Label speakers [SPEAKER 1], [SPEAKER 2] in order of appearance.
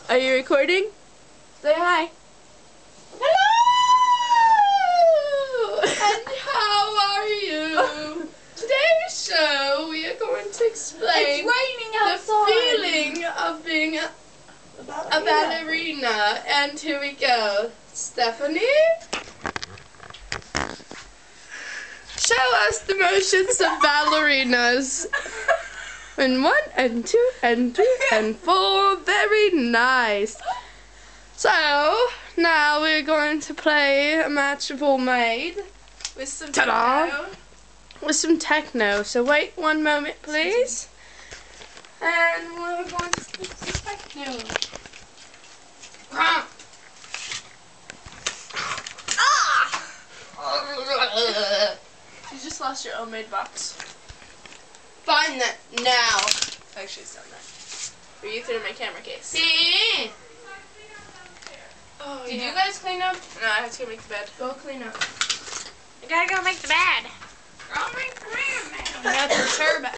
[SPEAKER 1] Are you recording? Say hi.
[SPEAKER 2] Hello! And how are you? Today's show we are going to explain the feeling of being a ballerina. And here we go. Stephanie? Show us the motions of ballerinas. And 1 and 2 and 3 and 4. Very nice. So now we're going to play a match of all made with some techno. With some techno. So wait 1 moment, please. And we're going to speak some techno. Ah! You just lost your own made box. Find that now. Actually, it's not that. Or you threw my camera case. Oh, did you guys clean up? No, I have to go make the bed. Go clean up.
[SPEAKER 3] I gotta go make the bed.
[SPEAKER 2] I'll make the bed now.
[SPEAKER 3] That's for sure,